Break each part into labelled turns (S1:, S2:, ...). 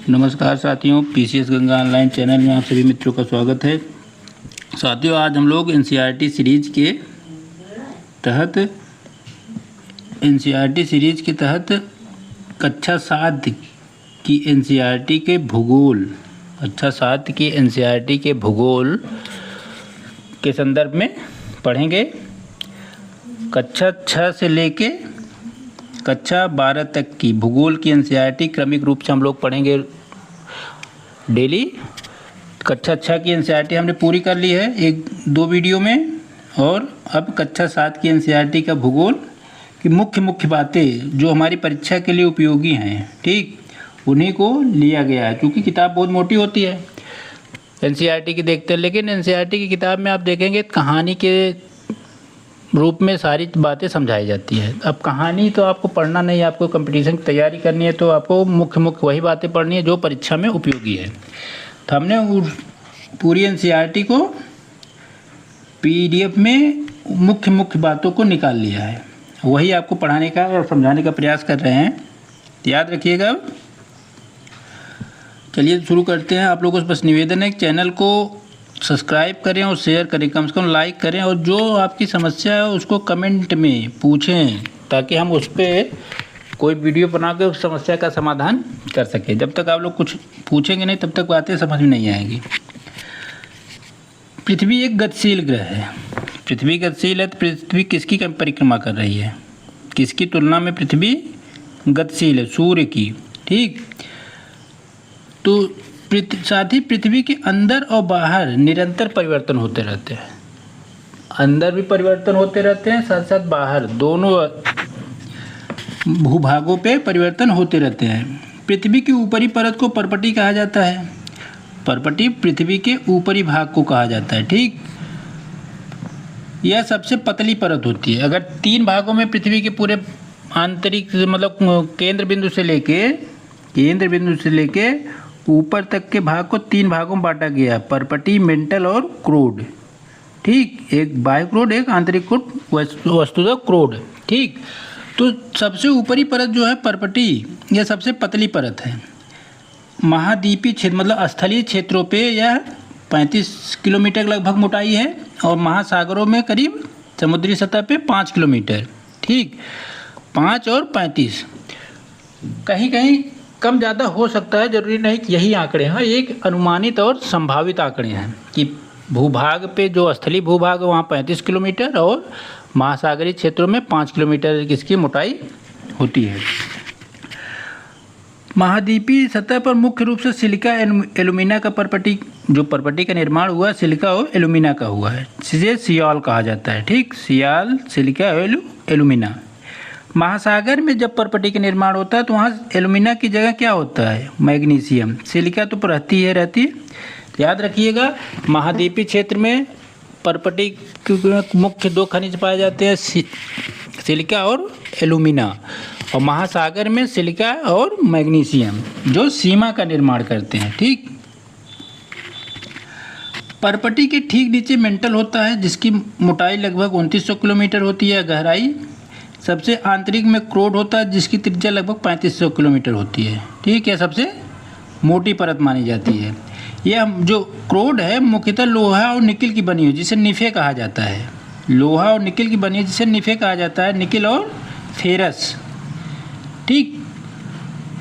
S1: नमस्कार साथियों, PCS Ganga online channel में आप सभी मित्रों का स्वागत है। साथियों, आज हम लोग एनसीईआरटी सीरीज के तहत कक्षा 7 की एनसीईआरटी के भूगोल के संदर्भ में पढ़ेंगे। कक्षा 6 से लेके कक्षा 12 तक की भूगोल की एनसीईआरटी क्रमिक रूप से हम लोग पढ़ेंगे डेली। कक्षा 6 की एनसीईआरटी हमने पूरी कर ली है 1-2 वीडियो में, और अब कक्षा 7 की एनसीईआरटी का भूगोल की मुख्य बातें जो हमारी परीक्षा के लिए उपयोगी हैं, ठीक, उन्हीं को लिया गया है। क्योंकि किताब बहुत मोटी होती है एनसीईआरटी की देखते हैं, लेकिन एनसीईआरटी की किताब में आप देखेंगे कहानी के रूप में सारी बातें समझाई जाती है। अब कहानी तो आपको पढ़ना नहीं, आपको कंपटीशन की तैयारी करनी है, तो आपको मुख्य वही बातें पढ़नी है जो परीक्षा में उपयोगी है। तो हमने पूरी एनसीईआरटी को पीडीएफ में मुख्य बातों को निकाल लिया है, वही आपको पढ़ाने का और समझाने का प्रयास कर रहे हैं, याद रखिएगा। चलिए शुरू करते हैं। आप लोगों से बस निवेदन है कि चैनल को सब्सक्राइब करें और शेयर करें, कम से कम लाइक करें, और जो आपकी समस्या है उसको कमेंट में पूछें ताकि हम उस पर कोई वीडियो बना के उस समस्या का समाधान कर सकें। जब तक आप लोग कुछ पूछेंगे नहीं तब तक बातें समझ में नहीं आएंगी। पृथ्वी एक गतिशील ग्रह है। पृथ्वी गतिशील है तो पृथ्वी किसकी परिक्रमा कर रही है? किसकी तुलना में पृथ्वी गतिशील है? सूर्य की, ठीक। तो साथ ही पृथ्वी के अंदर और बाहर निरंतर परिवर्तन होते रहते हैं। अंदर भी परिवर्तन होते रहते हैं, साथ साथ बाहर दोनों भूभागों पे परिवर्तन होते रहते हैं। पृथ्वी की ऊपरी परत को पर्पटी कहा जाता है। पर्पटी पृथ्वी के ऊपरी भाग को कहा जाता है, ठीक। यह सबसे पतली परत होती है। अगर 3 भागों में पृथ्वी के पूरे आंतरिक मतलब केंद्र बिंदु से लेके ऊपर तक के भाग को 3 भागों में बांटा गया, पर्पटी, मेंटल और क्रोड, ठीक। एक बाह्य क्रोड, एक आंतरिक क्रोड, वस्तुतः क्रोड, ठीक। तो सबसे ऊपरी परत जो है पर्पटी, यह सबसे पतली परत है। महाद्वीपीय क्षेत्र मतलब स्थलीय क्षेत्रों पे यह 35 किलोमीटर लगभग मोटाई है, और महासागरों में करीब समुद्री सतह पे 5 किलोमीटर, ठीक। 5 और 35, कहीं कहीं कम ज़्यादा हो सकता है, जरूरी नहीं कि यही आंकड़े हैं। एक अनुमानित और संभावित आंकड़े हैं कि भूभाग पे जो स्थलीय भूभाग है वहाँ 35 किलोमीटर और महासागरीय क्षेत्रों में 5 किलोमीटर इसकी मोटाई होती है। महाद्वीपीय सतह पर मुख्य रूप से सिलिका एल्यूमिना का पर्पटी का निर्माण हुआ, सिलिका और एल्यूमिना का हुआ है, जिसे सियाल कहा जाता है, ठीक। सियाल, सिलिका, एल्यूमिना। महासागर में जब पर्पटी का निर्माण होता है तो वहाँ एल्यूमिना की जगह क्या होता है? मैग्नीशियम। सिलिका तो रहती है। याद रखिएगा, महाद्वीपीय क्षेत्र में पर्पटी के मुख्य 2 खनिज पाए जाते हैं, सिलिका और एल्यूमिना, और महासागर में सिलिका और मैग्नीशियम, जो सीमा का निर्माण करते हैं, ठीक। पर्पटी के ठीक नीचे मेंटल होता है, जिसकी मोटाई लगभग 2900 किलोमीटर होती है, गहराई। सबसे आंतरिक में क्रोड होता है, जिसकी त्रिज्या लगभग 3500 किलोमीटर होती है, ठीक है। सबसे मोटी परत मानी जाती है। यह जो क्रोड है मुख्यतः लोहा और निकिल की बनी हुई, जिसे निफे कहा जाता है। लोहा और निकिल की बनी हुई, जिसे निफे कहा जाता है, निकिल और फेरस, ठीक।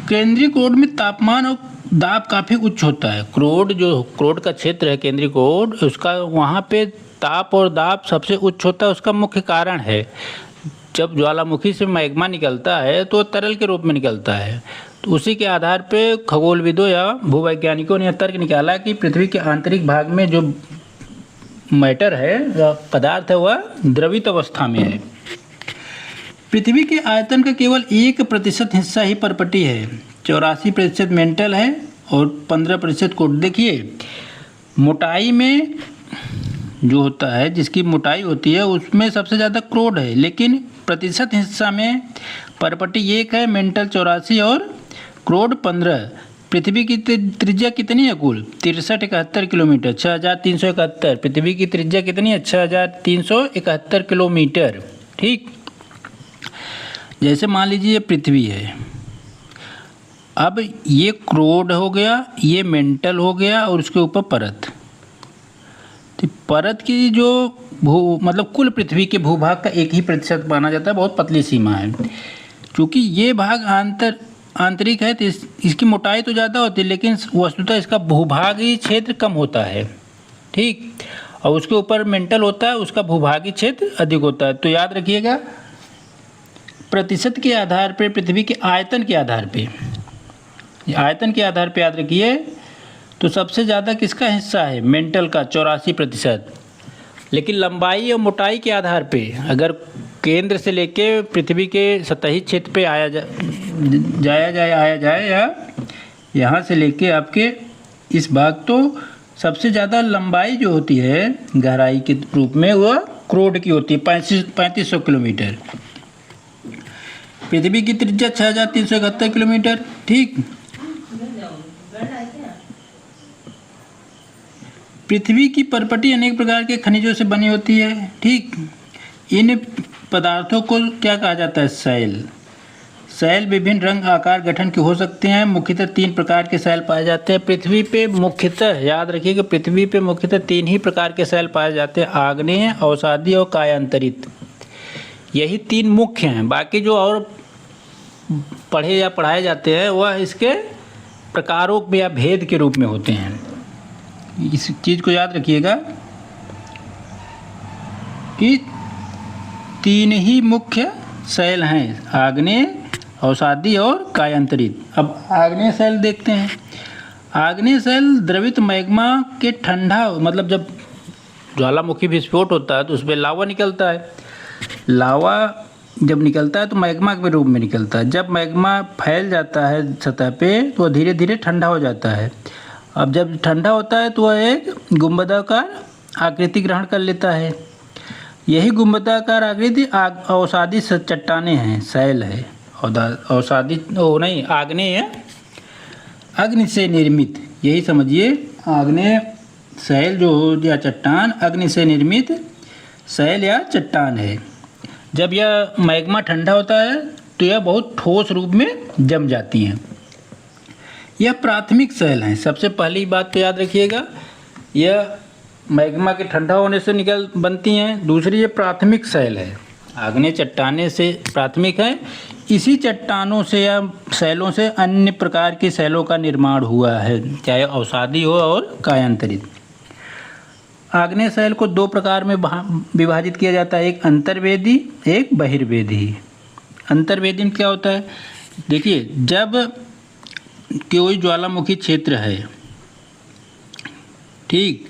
S1: केंद्रीय क्रोड में तापमान और दाब काफ़ी उच्च होता है। क्रोड का क्षेत्र है केंद्रीय क्रोड, उसका वहाँ पे ताप और दाब सबसे उच्च होता है। उसका मुख्य कारण है, जब ज्वालामुखी से मैग्मा निकलता है तो तरल के रूप में निकलता है। तो उसी के आधार पे खगोलविदों या भूवैज्ञानिकों ने तर्क निकाला कि पृथ्वी के आंतरिक भाग में जो मैटर है, पदार्थ है, वह द्रवित अवस्था में है। पृथ्वी के आयतन का केवल 1% हिस्सा ही पर्पटी है। 84% मेंटल है और 15% क्रोड। देखिए, मोटाई में जो होता है, जिसकी मोटाई होती है, उसमें सबसे ज़्यादा क्रोड है, लेकिन प्रतिशत हिस्सा में पर्पटी 1 है, मेंटल 84 और क्रोड 15। पृथ्वी की त्रिज्या कितनी है कुल? 6371 किलोमीटर, 6371। पृथ्वी की त्रिज्या कितनी है? 6371 किलोमीटर, ठीक। जैसे मान लीजिए ये पृथ्वी है, अब ये क्रोड हो गया, ये मेंटल हो गया और उसके ऊपर परत। तो परत की जो मतलब कुल पृथ्वी के भूभाग का 1 ही प्रतिशत माना जाता है, बहुत पतली सीमा है। क्योंकि ये भाग आंतरिक है तो इसकी मोटाई तो ज़्यादा होती है, लेकिन वस्तुतः इसका भूभागीय क्षेत्र कम होता है, ठीक। और उसके ऊपर मेंटल होता है, उसका भूभागीय क्षेत्र अधिक होता है। तो याद रखिएगा, प्रतिशत के आधार पर पृथ्वी के आयतन के आधार पे, आयतन के आधार पे याद रखिए, तो सबसे ज़्यादा किसका हिस्सा है? मेंटल का 84%। लेकिन लंबाई और मोटाई के आधार पे अगर केंद्र से लेके पृथ्वी के सतही क्षेत्र पे आया जाए या यहाँ से लेके आपके इस भाग, तो सबसे ज़्यादा लंबाई जो होती है गहराई के रूप में वह क्रोड की होती है, 3500 किलोमीटर। पृथ्वी की त्रिज्या 6371 किलोमीटर, ठीक। पृथ्वी की परपटी अनेक प्रकार के खनिजों से बनी होती है, ठीक। इन पदार्थों को क्या कहा जाता है? सैल। सैल विभिन्न रंग, आकार, गठन के हो सकते हैं। मुख्यतः 3 प्रकार के सैल पाए जाते हैं पृथ्वी पे। मुख्यतः याद रखिए कि पृथ्वी पे मुख्यतः 3 ही प्रकार के सैल पाए जाते हैं, आग्नेय, अवसादी और कायांतरित। यही 3 मुख्य हैं। बाकी जो और पढ़े या पढ़ाए जाते हैं वह इसके प्रकारों या भेद के रूप में होते हैं। इस चीज़ को याद रखिएगा कि 3 ही मुख्य सैल हैं, आग्नेय, अवसादी और कायांतरित। अब आग्नेय सैल देखते हैं। आग्नेय सैल द्रवित मैग्मा के ठंडा, मतलब जब ज्वालामुखी विस्फोट होता है तो उसमें लावा निकलता है। लावा जब निकलता है तो मैग्मा के रूप में निकलता है। जब मैग्मा फैल जाता है सतह पे तो धीरे धीरे ठंडा हो जाता है। अब जब ठंडा होता है तो वह एक गुंबदाकार आकृति ग्रहण कर लेता है। यही गुंबदाकार आकृति अवसादी चट्टानें हैं, सैल है। अवसादी नहीं, आग्नेय है, अग्नि से निर्मित, यही समझिए। आग्नेय सैल जो हो या चट्टान अग्नि से निर्मित सैल या चट्टान है। जब यह मैग्मा ठंडा होता है तो यह बहुत ठोस रूप में जम जाती हैं। यह प्राथमिक सैल हैं। सबसे पहली बात तो याद रखिएगा, यह मैग्मा के ठंडा होने से बनती हैं। दूसरी, ये प्राथमिक सैल है। आग्नेय चट्टाने से प्राथमिक है। इसी चट्टानों से या सैलों से अन्य प्रकार के सैलों का निर्माण हुआ है, चाहे अवसादी हो और कायांतरित। आग्नेय सैल को 2 प्रकार में विभाजित किया जाता है, एक अंतर्वेदी, एक बहिर्वेदी। अंतर्वेदी में क्या होता है? देखिए, जब कोई ज्वालामुखी क्षेत्र है, ठीक,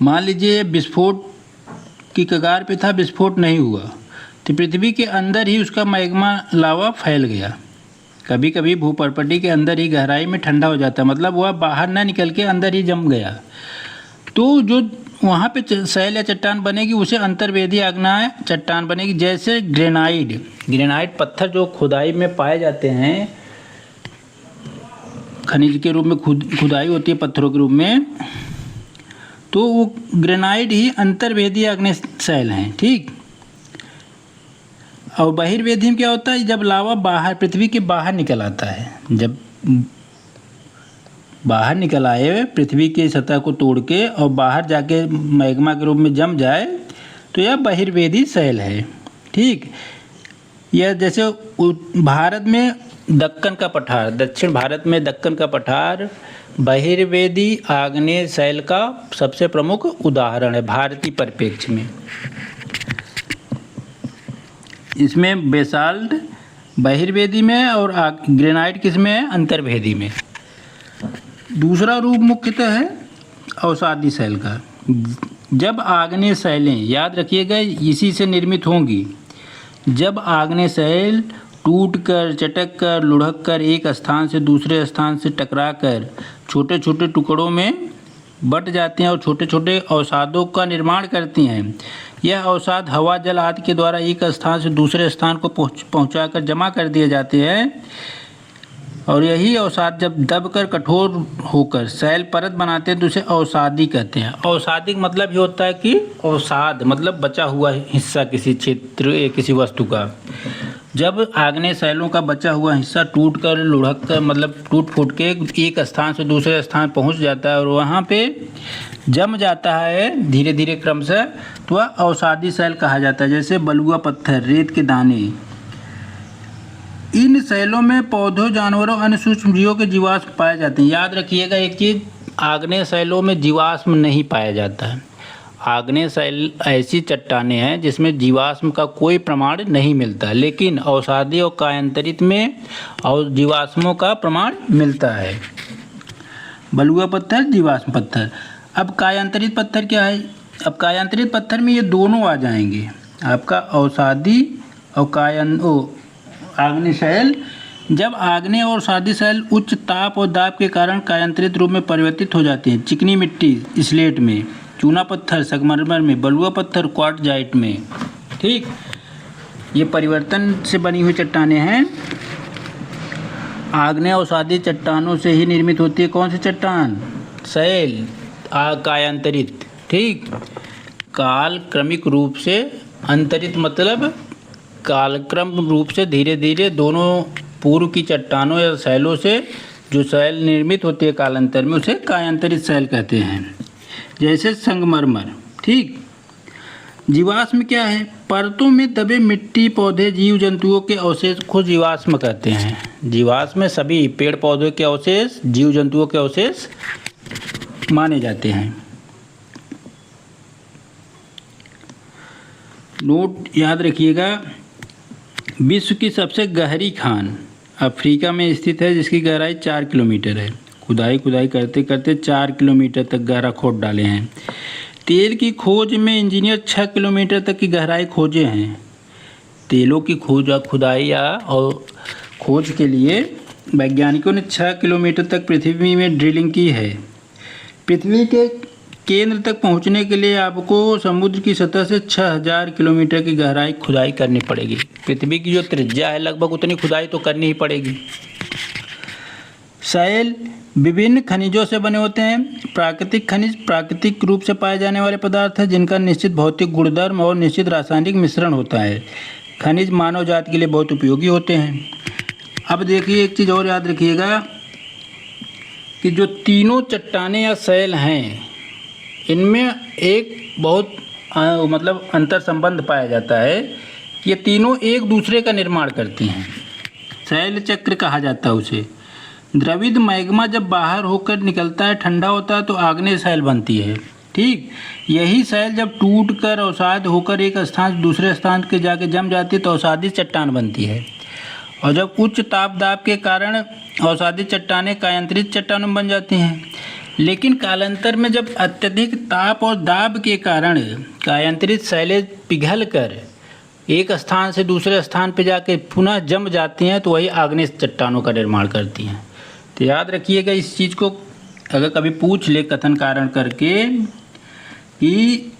S1: मान लीजिए विस्फोट की कगार पे था, विस्फोट नहीं हुआ, तो पृथ्वी के अंदर ही उसका मैग्मा लावा फैल गया। कभी कभी भूपर्पटी के अंदर ही गहराई में ठंडा हो जाता है, मतलब वह बाहर ना निकल के अंदर ही जम गया। तो जो वहाँ पे सैल या चट्टान बनेगी उसे अंतर्वेदी आग्नेय चट्टान बनेगी। जैसे ग्रेनाइट पत्थर जो खुदाई में पाए जाते हैं, खनिज के रूप में खुदाई होती है पत्थरों के रूप में, तो वो ग्रेनाइट ही अंतर्वेदी आग्नेय सैल हैं, ठीक। और बहिर्वेदी में क्या होता है? जब लावा बाहर पृथ्वी के बाहर निकल आता है, जब बाहर निकल आए पृथ्वी की सतह को तोड़ के और बाहर जाके मैग्मा के रूप में जम जाए, तो यह बहिर्वेदी सैल है, ठीक। यह जैसे भारत में दक्कन का पठार, दक्षिण भारत में दक्कन का पठार बहिर्वेदी आग्नेय सैल का सबसे प्रमुख उदाहरण है भारतीय परिप्रेक्ष्य में। इसमें बेसाल्ट बहिर्वेदी में और ग्रेनाइट किस में है? अंतर्वेदी में। दूसरा रूप मुख्यतः है अवसादी सैल का। जब आग्नेय सैलें, याद रखिएगा, इसी से निर्मित होंगी। जब आग्नेय सैल टूटकर, चटककर, लुढ़ककर एक स्थान से दूसरे स्थान से टकराकर छोटे छोटे टुकड़ों में बट जाती हैं और छोटे छोटे अवसादों का निर्माण करती हैं। यह अवसाद हवा, जल आदि के द्वारा एक स्थान से दूसरे स्थान को पहुंचाकर जमा कर दिए जाते हैं। और यही अवसाद जब दबकर कठोर होकर सैल परत बनाते हैं तो उसे अवसादी कहते हैं। अवसादी का मतलब ये होता है कि अवसाद मतलब बचा हुआ हिस्सा किसी क्षेत्र या किसी वस्तु का। जब आग्नेय शैलों का बचा हुआ हिस्सा टूट कर लुढ़क कर मतलब टूट फूट के एक स्थान से दूसरे स्थान पहुंच जाता है और वहाँ पे जम जाता है धीरे धीरे क्रमशः, तो वह अवसादी शैल कहा जाता है। जैसे बलुआ पत्थर, रेत के दाने। इन शैलों में पौधों, जानवरों, अन्य सूक्ष्म जीवों के जीवाश्म पाए जाते हैं। याद रखिएगा एक चीज़, आग्नेय शैलों में जीवाश्म नहीं पाया जाता है। आग्नेय शैल ऐसी चट्टानें हैं जिसमें जीवाश्म का कोई प्रमाण नहीं मिलता, लेकिन अवसादी और कायांतरित में और जीवाश्मों का प्रमाण मिलता है। बलुआ पत्थर, जीवाश्म पत्थर। अब कायांतरित पत्थर क्या है? अब कायांतरित पत्थर में ये दोनों आ जाएंगे, आपका अवसादी और आग्नेय शैल। जब आग्नेय और अवसादी शैल उच्च ताप और दाब के कारण कायांतरित रूप में परिवर्तित हो जाती हैं, चिकनी मिट्टी स्लेट में, चूना पत्थर संगमरमर में, बलुआ पत्थर क्वार्टजाइट में, ठीक, ये परिवर्तन से बनी हुई चट्टानें हैं। आग्नेय अवसादी चट्टानों से ही निर्मित होती है कौन सी चट्टान? शैल कायांतरित, ठीक। काल क्रमिक रूप से अंतरित मतलब कालक्रम रूप से धीरे धीरे दोनों पूर्व की चट्टानों या शैलों से जो शैल निर्मित होती है कालांतर में, उसे कायांतरित शैल कहते हैं। जैसे संगमरमर, ठीक। जीवाश्म क्या है? परतों में दबे मिट्टी, पौधे, जीव जंतुओं के अवशेष को जीवाश्म कहते हैं। जीवाश्म में सभी पेड़ पौधों के अवशेष, जीव जंतुओं के अवशेष माने जाते हैं। नोट याद रखिएगा, विश्व की सबसे गहरी खान अफ्रीका में स्थित है जिसकी गहराई 4 किलोमीटर है। खुदाई करते करते 4 किलोमीटर तक गहरा खोद डाले हैं। तेल की खोज में इंजीनियर 6 किलोमीटर तक की गहराई खोजे हैं। तेलों की खुदाई और खोज के लिए वैज्ञानिकों ने 6 किलोमीटर तक पृथ्वी में ड्रिलिंग की है। पृथ्वी के केंद्र तक पहुंचने के लिए आपको समुद्र की सतह से 6000 किलोमीटर की गहराई खुदाई करनी पड़ेगी। पृथ्वी की जो त्रिज्या है लगभग उतनी खुदाई तो करनी ही पड़ेगी। शैल विभिन्न खनिजों से बने होते हैं। प्राकृतिक खनिज प्राकृतिक रूप से पाए जाने वाले पदार्थ हैं जिनका निश्चित भौतिक गुणधर्म और निश्चित रासायनिक मिश्रण होता है। खनिज मानव जाति के लिए बहुत उपयोगी होते हैं। अब देखिए एक चीज़ और याद रखिएगा कि जो तीनों चट्टानें या शैल हैं, इनमें एक बहुत मतलब अंतर संबंध पाया जाता है कि ये तीनों एक दूसरे का निर्माण करती हैं। शैल चक्र कहा जाता है उसे। द्रवित मैग्मा जब बाहर होकर निकलता है, ठंडा होता है, तो आग्नेय शैल बनती है, ठीक। यही शैल जब टूट कर अवसाद होकर एक स्थान से दूसरे स्थान के जाके जम जाती है तो अवसादी चट्टान बनती है। और जब उच्च ताप दाब के कारण अवसादी चट्टानें कायांतरित चट्टानों बन जाती हैं। लेकिन कालांतर में जब अत्यधिक ताप और दाब के कारण कायांतरित शैलें पिघल कर एक स्थान से दूसरे स्थान पर जाके पुनः जम जाती हैं तो वही आग्नेय चट्टानों का निर्माण करती हैं। तो याद रखिएगा इस चीज़ को, अगर कभी पूछ ले कथन कारण करके कि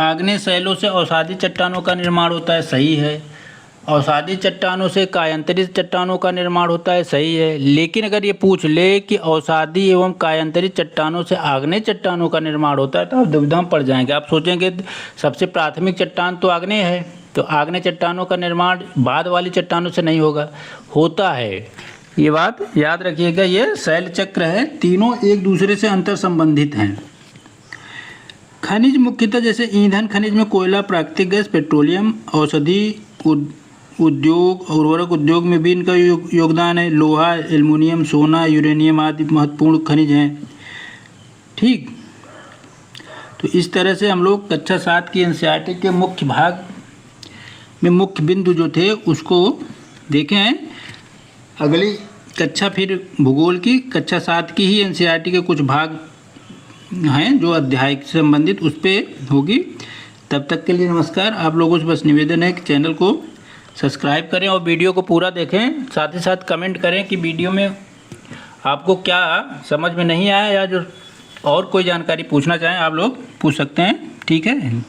S1: आग्नेय शैलों से अवसादी चट्टानों का निर्माण होता है, सही है। अवसादी चट्टानों से कायांतरित चट्टानों का निर्माण होता है, सही है। लेकिन अगर ये पूछ ले कि अवसादी एवं कायांतरित चट्टानों से आग्नेय चट्टानों का निर्माण होता है तो आप दुविधा में पड़ जाएंगे। आप सोचेंगे सबसे प्राथमिक चट्टान तो आग्नेय है, तो आग्नेय चट्टानों का निर्माण बाद वाली चट्टानों से नहीं होगा, होता है। ये बात याद रखिएगा, ये शैल चक्र है, तीनों एक दूसरे से अंतर संबंधित हैं। खनिज मुख्यतः जैसे ईंधन खनिज में कोयला, प्राकृतिक गैस, पेट्रोलियम, औषधि उद्योग, उर्वरक उद्योग में भी इनका योगदान है। लोहा, एल्युमिनियम, सोना, यूरेनियम आदि महत्वपूर्ण खनिज हैं, ठीक। तो इस तरह से हम लोग कक्षा 7 की एनसीईआरटी के मुख्य भाग में मुख्य बिंदु जो थे उसको देखे हैं। अगली कक्षा फिर भूगोल की कक्षा 7 की ही एनसीईआरटी के कुछ भाग हैं जो अध्याय से संबंधित उस पर होगी। तब तक के लिए नमस्कार। आप लोगों से बस निवेदन है कि चैनल को सब्सक्राइब करें और वीडियो को पूरा देखें। साथ ही साथ कमेंट करें कि वीडियो में आपको क्या समझ में नहीं आया या जो और कोई जानकारी पूछना चाहें आप लोग पूछ सकते हैं, ठीक है।